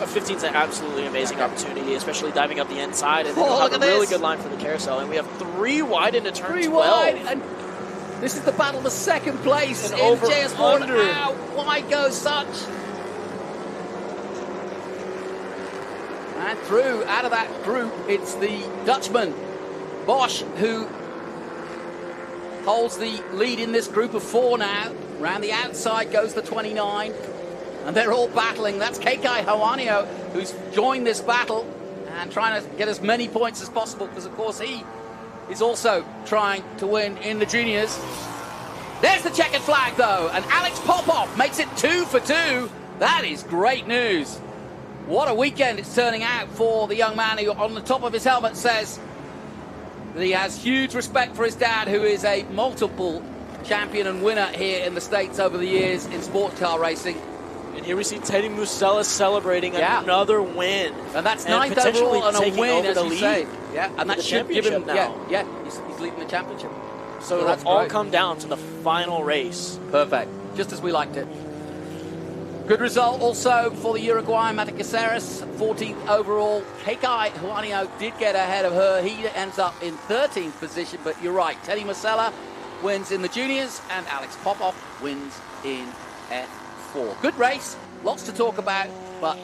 15 is an absolutely amazing opportunity, especially diving up the inside, and then Oh, you'll have look a at really this. good line for the carousel. And we have 3 wide into turn 3 12. wide, and this is the battle for second place And in over JS4. under. Wow, why go such? And through, out of that group, it's the Dutchman, Bosch, who holds the lead in this group of 4 now. Round the outside goes the 29. And they're all battling. That's Kekai Hawanio, who's joined this battle and trying to get as many points as possible, because, of course, he is also trying to win in the juniors. There's the checkered flag, though, and Alex Popoff makes it 2 for 2. That is great news. What a weekend it's turning out for the young man who, on the top of his helmet, says that he has huge respect for his dad, who is a multiple champion and winner here in the States over the years in sports car racing. And here we see Teddy Musella celebrating another win. And that's and 9th overall and a taking win, over as the you lead say. Yeah, and that the should give him, championship he's leading the championship. So that's it'll all great. come down to the final race. Perfect, just as we liked it. Good result also for the Uruguayan Mata Caceres, 14th overall. Kekai Juanio did get ahead of her. He ends up in 13th position, but you're right. Teddy Musella wins in the juniors, and Alex Popoff wins in F4. Good race, lots to talk about, but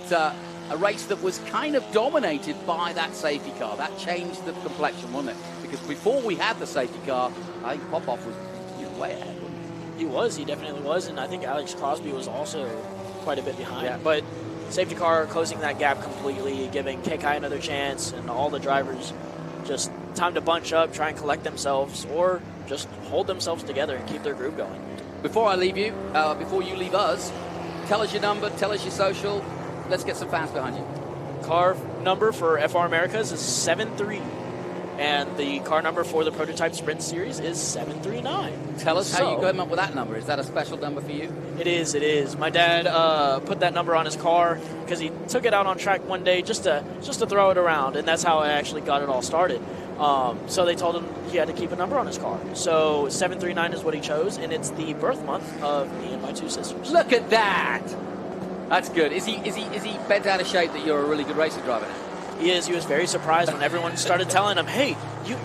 a race that was kind of dominated by that safety car. That changed the complexion, wasn't it? Because before we had the safety car, I think Popoff was way ahead, wasn't He definitely was, and I think Alex Crosby was also quite a bit behind. Yeah. But safety car closing that gap completely, giving Kekai another chance, and all the drivers just time to bunch up, try and collect themselves, or just hold themselves together and keep their groove going. Before I leave you, before you leave us, tell us your number, tell us your social. Let's get some fans behind you. Car number for FR Americas is 73. And the car number for the Prototype Sprint Series is 739. Tell us how you came up with that number. Is that a special number for you? It is. My dad put that number on his car because he took it out on track one day just to throw it around, and that's how I actually got it all started. So they told him he had to keep a number on his car. So 739 is what he chose, and it's the birth month of me and my 2 sisters. Look at that! That's good. Is he bent out of shape that you're a really good racing driver now? He is. He was very surprised when everyone started telling him, "Hey,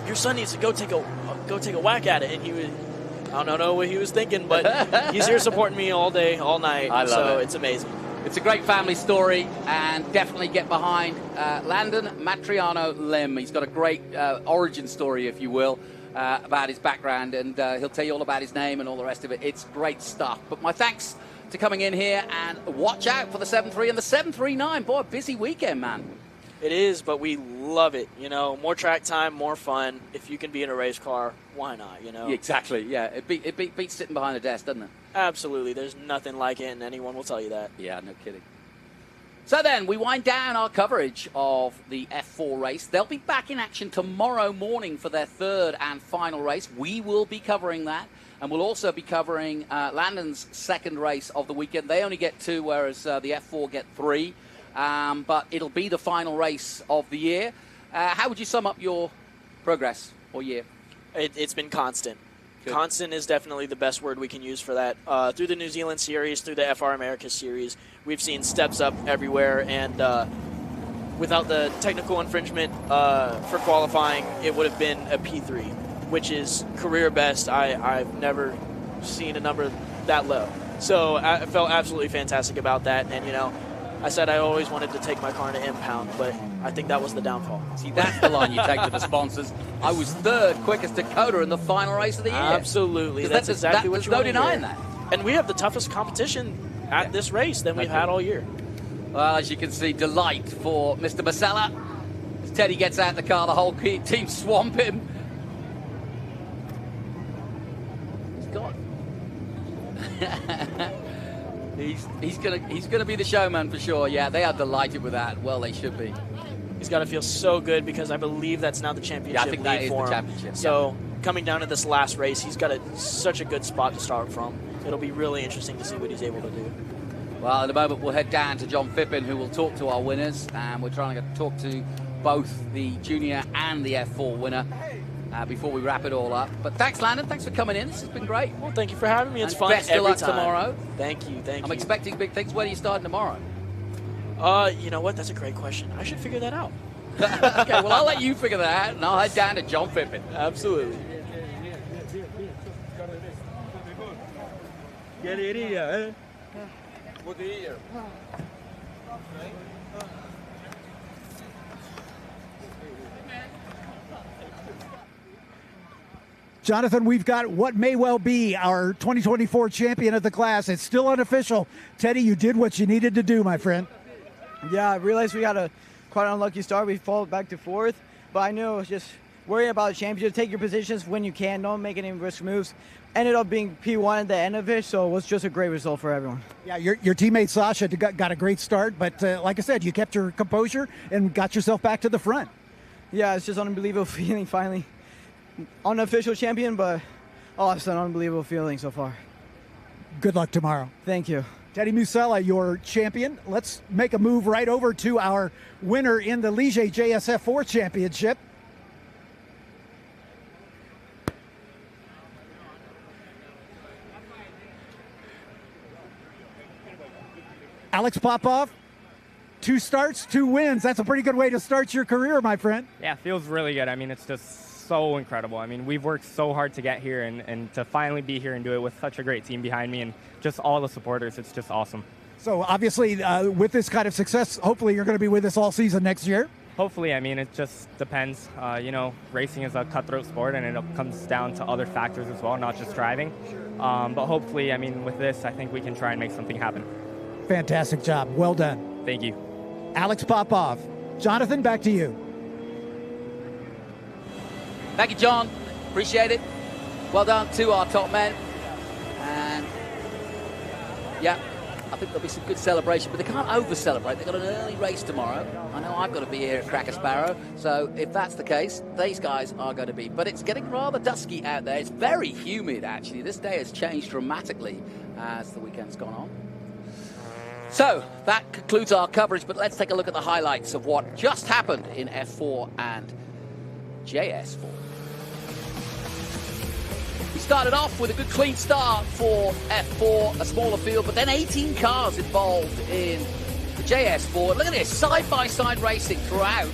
your son needs to go take a whack at it." And he was, I don't know what he was thinking, but he's here supporting me all day, all night. I love so it. It's amazing. It's a great family story, and definitely get behind Landan Matriano Lim. He's got a great origin story, if you will, about his background, and he'll tell you all about his name and all the rest of it. It's great stuff. But my thanks to coming in here, and watch out for the 7.3 and the 7.39. Boy, a busy weekend, man. It is, but we love it. You know, more track time, more fun. If you can be in a race car, why not, you know? Exactly, yeah. It beats sitting behind a desk, doesn't it? Absolutely. There's nothing like it, and anyone will tell you that. Yeah, no kidding. So then, we wind down our coverage of the F4 race. They'll be back in action tomorrow morning for their third and final race. We will be covering that, and we'll also be covering Landan's second race of the weekend. They only get 2, whereas the F4 get 3. But it'll be the final race of the year. How would you sum up your progress or year? It's been constant. Good. Constant is definitely the best word we can use for that. Through the New Zealand Series, through the FR America Series, we've seen steps up everywhere. And without the technical infringement for qualifying, it would have been a P3, which is career best. I've never seen a number that low. So I felt absolutely fantastic about that. And, you know, I said I always wanted to take my car to impound, but I think that was the downfall. See, that's the line you take to the sponsors. I was third quickest to COTA in the final race of the year. Absolutely. That's exactly what you want to There's no denying hear. that. And we have the toughest competition at this race than we've had all year. Well, as you can see, delight for Mr. Masella. As Teddy gets out the car, the whole team swamp him. He's gone. He's gonna be the showman for sure. Yeah, they are delighted with that. Well, they should be. He's got to feel so good because I believe that's now the championship. Yeah, I think that lead is for the him. championship. So coming down to this last race, he's got such a good spot to start from. It'll be really interesting to see what he's able to do. Well, in a moment we'll head down to John Phippen, who will talk to our winners, and we're trying to talk to both the junior and the F4 winner before we wrap it all up. But thanks, Landan. Thanks for coming in. This has been great. Well, thank you for having me. It's And fun best of every luck time. tomorrow. Thank you. I'm expecting big things. Where are you starting tomorrow? You know what? That's a great question. I should figure that out. Okay, well, I'll let you figure that out, and I'll head down to John Phippen. Absolutely. Jonathan, we've got what may well be our 2024 champion of the class. It's still unofficial. Teddy, you did what you needed to do, my friend. Yeah, I realized we had a quite unlucky start. We fall back to fourth, but I knew it was just worrying about the championship. Take your positions when you can. Don't make any risk moves. Ended up being P1 at the end of it, so it was just a great result for everyone. Yeah, your teammate Sasha got a great start, but like I said, you kept your composure and got yourself back to the front. Yeah, it's just an unbelievable feeling finally. Unofficial champion, but it's an unbelievable feeling so far. Good luck tomorrow. Thank you. Teddy Musella, your champion. Let's make a move right over to our winner in the Ligier JS F4 Championship. Alex Popov, 2 starts, 2 wins. That's a pretty good way to start your career, my friend. Yeah, it feels really good. I mean, it's just so incredible. I mean, we've worked so hard to get here and to finally be here and do it with such a great team behind me and just all the supporters. It's just awesome. So obviously with this kind of success, hopefully you're going to be with us all season next year. Hopefully. I mean, it just depends. You know, racing is a cutthroat sport and it comes down to other factors as well, not just driving. But hopefully, I mean, with this, I think we can try and make something happen. Fantastic job. Well done. Thank you. Alex Popov. Jonathan, back to you. Thank you, John. Appreciate it. Well done to our top men. And, yeah, I think there'll be some good celebration, but they can't over-celebrate. They've got an early race tomorrow. I know I've got to be here at Cracker Sparrow, so if that's the case, these guys are going to be. But it's getting rather dusky out there. It's very humid, actually. This day has changed dramatically as the weekend's gone on. So, that concludes our coverage, but let's take a look at the highlights of what just happened in F4 and JS4. We started off with a good clean start for F4, a smaller field, but then 18 cars involved in the JS4. Look at this, side-by-side racing throughout.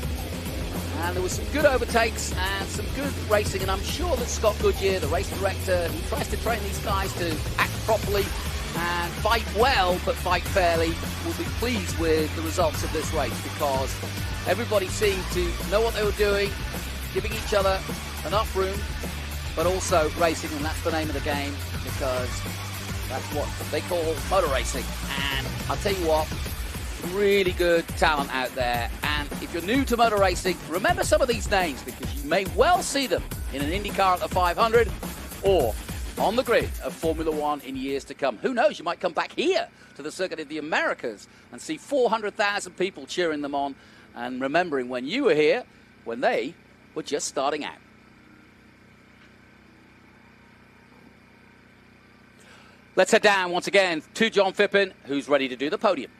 And there was some good overtakes and some good racing, and I'm sure that Scott Goodyear, the race director, who tries to train these guys to act properly and fight well but fight fairly, will be pleased with the results of this race, because everybody seemed to know what they were doing, giving each other enough room, but also racing, and that's the name of the game, because that's what they call motor racing. And I'll tell you what, really good talent out there. And if you're new to motor racing, remember some of these names, because you may well see them in an IndyCar at the 500 or on the grid of Formula One in years to come. Who knows, you might come back here to the Circuit of the Americas and see 400,000 people cheering them on and remembering when you were here, when they were just starting out. Let's head down once again to John Phippen, who's ready to do the podium.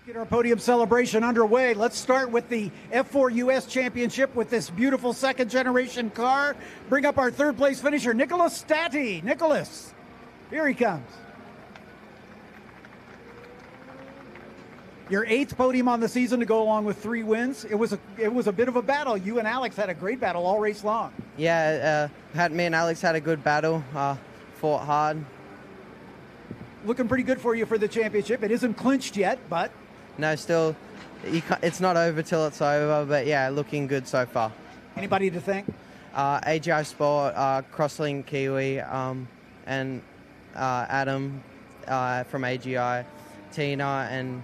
Get our podium celebration underway. Let's start with the F4 U.S. Championship with this beautiful second-generation car. Bring up our third-place finisher, Nicolas Stati. Nicolas, here he comes. Your 8th podium on the season to go along with 3 wins. It was a bit of a battle. You and Alex had a great battle all race long. Yeah, me and Alex had a good battle. Fought hard. Looking pretty good for you for the championship. It isn't clinched yet, but... No, still, it's not over till it's over, but yeah, looking good so far. Anybody to thank? AGI Sport, Crosslink Kiwi, and Adam from AGI, Tina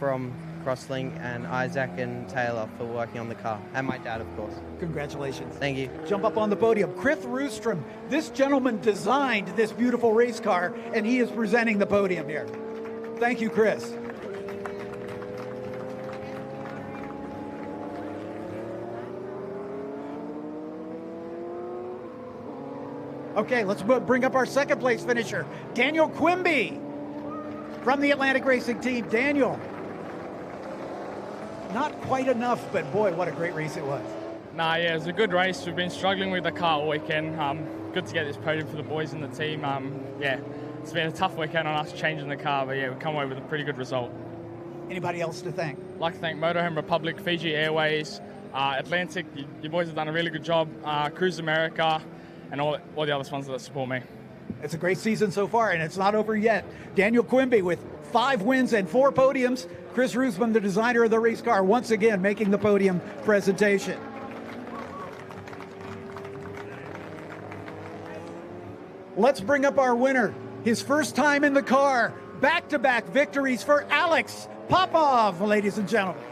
from Crosslink, and Isaac and Taylor for working on the car, and my dad, of course. Congratulations. Thank you. Jump up on the podium. Chris Roostrom, this gentleman designed this beautiful race car, and he is presenting the podium here. Thank you, Chris. Okay, let's bring up our second place finisher, Daniel Quimby from the Atlantic Racing Team. Daniel, not quite enough, but boy, what a great race it was. Yeah, it was a good race. We've been struggling with the car all weekend. Good to get this podium for the boys in the team. Yeah, it's been a tough weekend on us changing the car, but yeah, we've come away with a pretty good result. Anybody else to thank? I'd like to thank Motorhome Republic, Fiji Airways, Atlantic. You boys have done a really good job. Cruise America, and all the other sponsors that support me. It's a great season so far, and it's not over yet. Daniel Quimby with 5 wins and 4 podiums. Chris Roosman, the designer of the race car, once again making the podium presentation. Let's bring up our winner. His first time in the car. Back-to-back victories for Alex Popov, ladies and gentlemen.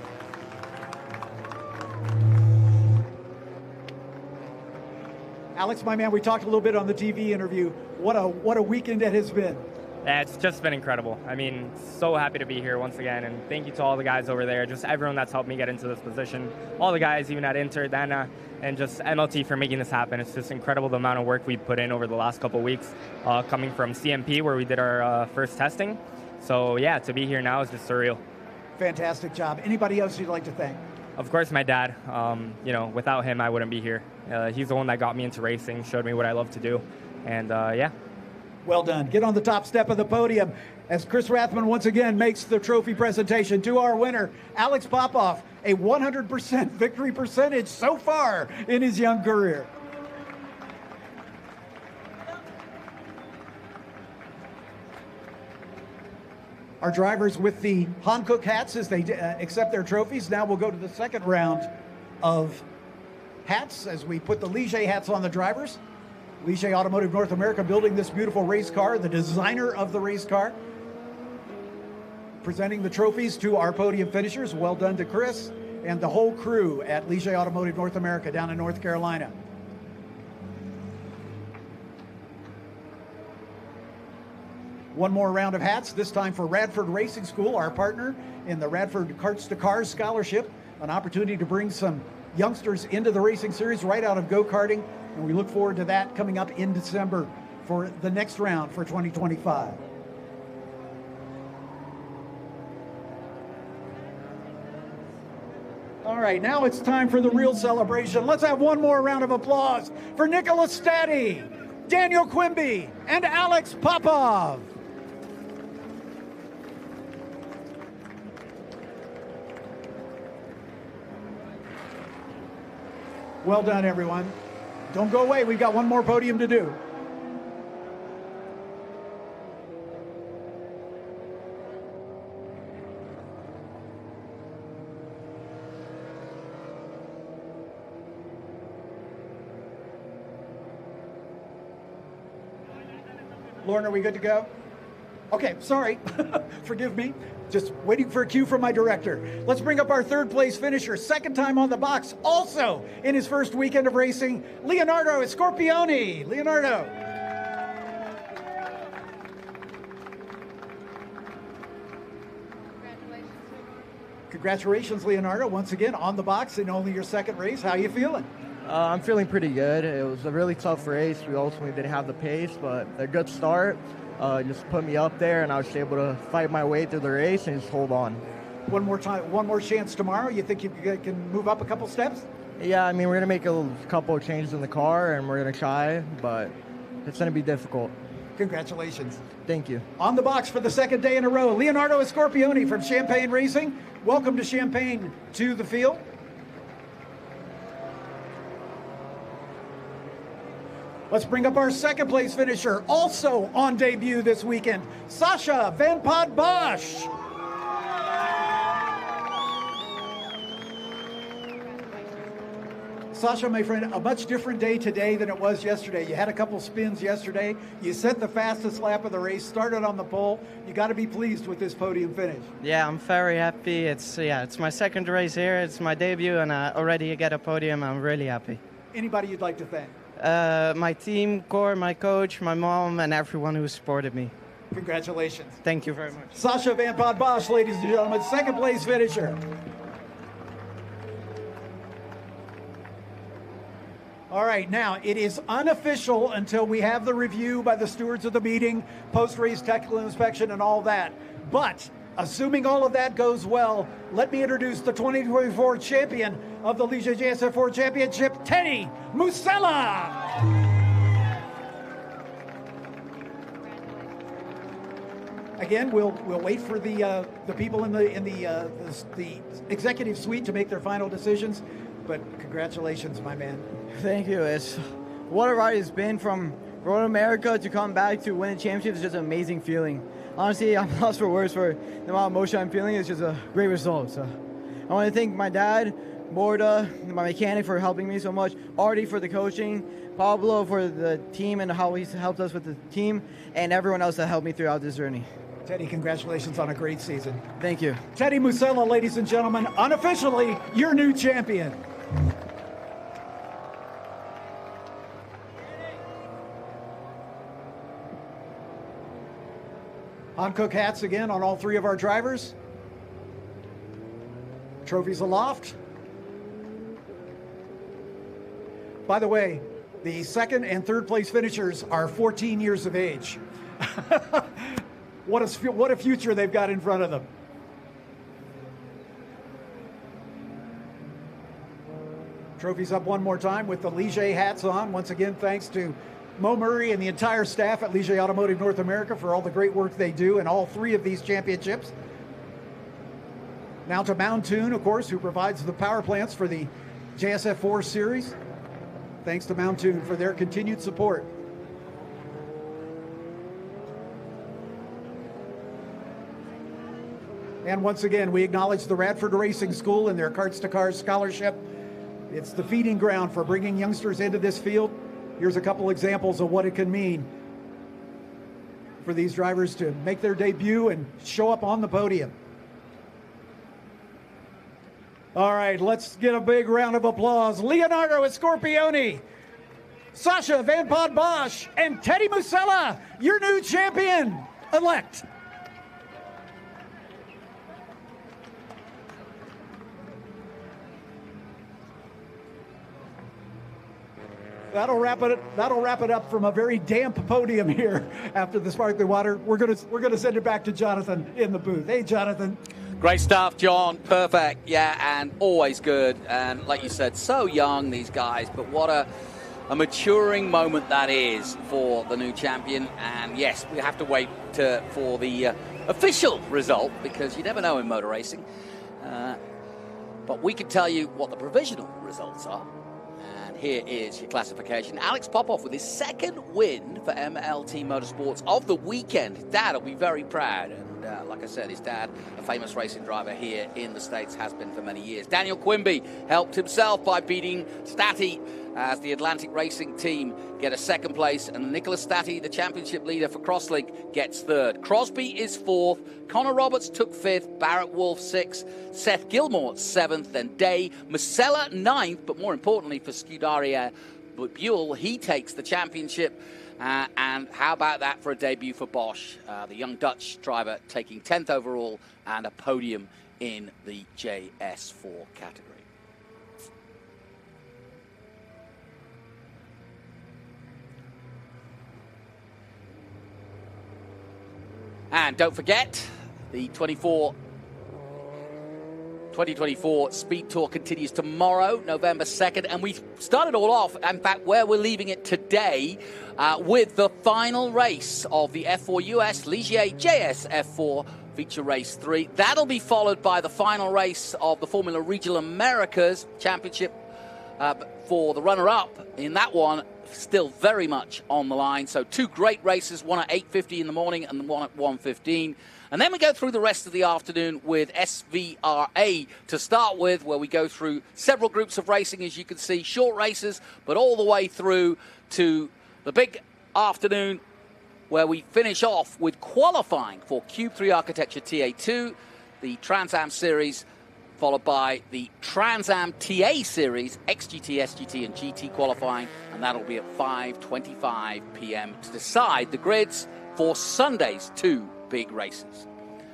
Alex, my man, we talked a little bit on the TV interview. What a weekend it has been. Yeah, it's just been incredible. I mean, so happy to be here once again, and thank you to all the guys over there, just everyone that's helped me get into this position, all the guys even at Inter, Dana, and just MLT for making this happen. It's just incredible the amount of work we've put in over the last couple of weeks, coming from CMP where we did our first testing. So yeah, to be here now is just surreal. Fantastic job. Anybody else you'd like to thank? Of course, my dad. Without him, I wouldn't be here. He's the one that got me into racing, showed me what I love to do, and yeah. Well done. Get on the top step of the podium as Chris Rathman once again makes the trophy presentation to our winner, Alex Popov, a 100% victory percentage so far in his young career. Our drivers with the Hankook hats as they accept their trophies. Now we'll go to the second round of hats as we put the Ligier hats on the drivers. Ligier Automotive North America building this beautiful race car, the designer of the race car. Presenting the trophies to our podium finishers. Well done to Chris and the whole crew at Ligier Automotive North America down in North Carolina. One more round of hats, this time for Radford Racing School, our partner in the Radford Karts to Cars Scholarship. An opportunity to bring some youngsters into the racing series right out of go-karting. And we look forward to that coming up in December for the next round for 2025. All right, now it's time for the real celebration. Let's have one more round of applause for Nicolas Stati, Daniel Quimby, and Alex Popov. Well done, everyone. Don't go away. We've got one more podium to do. Lauren, are we good to go? Okay, sorry. Forgive me. Just waiting for a cue from my director. Let's bring up our third place finisher, second time on the box, also in his first weekend of racing, Leonardo Scorpioni. Leonardo. Congratulations, Leonardo, once again on the box in only your second race. How are you feeling? I'm feeling pretty good. It was a really tough race. We ultimately didn't have the pace, but a good start. Just put me up there, and I was able to fight my way through the race and just hold on. One more time, one more chance tomorrow. You think you can move up a couple steps? Yeah, I mean, we're going to make a couple of changes in the car, and we're going to try, but it's going to be difficult. Congratulations. Thank you. On the box for the second day in a row, Leonardo Scorpioni from Champagne Racing. Welcome to Champagne to the field. Let's bring up our second place finisher, also on debut this weekend, Sasha Van Pod Bosch. Sasha, my friend, a much different day today than it was yesterday. You had a couple spins yesterday. You set the fastest lap of the race, started on the pole. You got to be pleased with this podium finish. Yeah, I'm very happy. It's my second race here. It's my debut, and already get a podium. I'm really happy. Anybody you'd like to thank? My team, Cor, my coach, my mom, and everyone who supported me. Congratulations. Thank you very much. Sasha Van Pod Bosch, ladies and gentlemen, second place finisher. All right, now it is unofficial until we have the review by the stewards of the meeting, post-race technical inspection and all that. But assuming all of that goes well, let me introduce the 2024 champion of the Ligier JS F4 Championship, Teddy Musella. Again, we'll wait for the people in the executive suite to make their final decisions. But congratulations, my man. Thank you. It's what a ride it's been from Road America to come back to win a championship. Is just an amazing feeling. Honestly, I'm lost for words for the amount of emotion I'm feeling. It's just a great result. So I want to thank my dad, Borda, my mechanic for helping me so much, Artie for the coaching, Pablo for the team and how he's helped us with the team, and everyone else that helped me throughout this journey. Teddy, congratulations on a great season. Thank you. Teddy Musella, ladies and gentlemen, unofficially your new champion. Hankook hats again on all three of our drivers. Trophies aloft. By the way, the second and third place finishers are 14 years of age. What a future they've got in front of them. Trophies up one more time with the Ligier hats on. Once again, thanks to Mo Murray and the entire staff at Ligier Automotive North America for all the great work they do in all three of these championships. Now to Mountoon, of course, who provides the power plants for the JS F4 Series. Thanks to Mountoon for their continued support. And once again, we acknowledge the Radford Racing School and their Karts to Cars scholarship. It's the feeding ground for bringing youngsters into this field. Here's a couple examples of what it can mean for these drivers to make their debut and show up on the podium. All right, let's get a big round of applause. Leonardo Scorpioni, Sasha Van Pod Bosch, and Teddy Musella, your new champion-elect. That'll wrap it up from a very damp podium here after the sparkling water. We're gonna send it back to Jonathan in the booth. Hey, Jonathan. Great stuff, John. Perfect. Yeah, and always good. And like you said, so young, these guys, but what a maturing moment that is for the new champion. And yes, we have to wait for the official result because you never know in motor racing. But we can tell you what the provisional results are. here is your classification. Alex Popov with his second win for MLT Motorsports of the weekend. His dad will be very proud. And like I said, his dad, a famous racing driver here in the States, has been for many years. Daniel Quimby helped himself by beating Stati as the Atlantic Racing team get a second place, and Nicolas Stati, the championship leader for Crosslink, gets third. Crosby is fourth, Connor Roberts took fifth, Barrett Wolf sixth, Seth Gilmore seventh, then Day Masella ninth, but more importantly for Scuderia Buell, he takes the championship. And how about that for a debut for Bosch, the young Dutch driver taking 10th overall and a podium in the JS4 category. And don't forget, the 2024 Speed Tour continues tomorrow, November 2nd, and we started all off, in fact, where we're leaving it today, with the final race of the F4 U.S. Ligier JS F4 Feature Race 3. That'll be followed by the final race of the Formula Regional Americas Championship for the runner-up in that one, still very much on the line. So two great races, one at 8:50 in the morning and one at 1:15. And then we go through the rest of the afternoon with SVRA to start with, where we go through several groups of racing, as you can see, short races, but all the way through to the big afternoon, where we finish off with qualifying for Cube 3 Architecture TA2, the Trans Am Series, followed by the Trans Am TA Series, XGT, SGT, and GT qualifying, and that'll be at 5:25 p.m. to decide the grids for Sunday's two big races.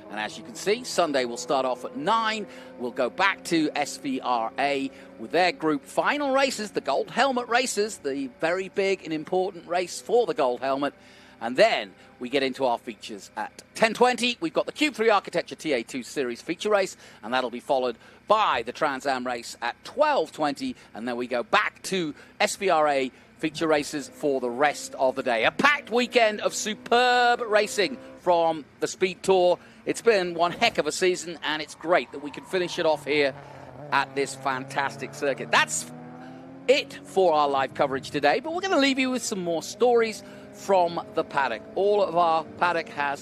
And as you can see, Sunday will start off at 9. We'll go back to SVRA with their group final races, the Gold Helmet races, the very big and important race for the Gold Helmet. And then we get into our features at 10:20. We've got the Cube 3 Architecture TA2 Series feature race, and that'll be followed by the Trans Am race at 12:20. And then we go back to SVRA feature races for the rest of the day. A packed weekend of superb racing from the Speed Tour. It's been one heck of a season, and it's great that we can finish it off here at this fantastic circuit. That's it for our live coverage today, but we're going to leave you with some more stories from the paddock. All of our paddock has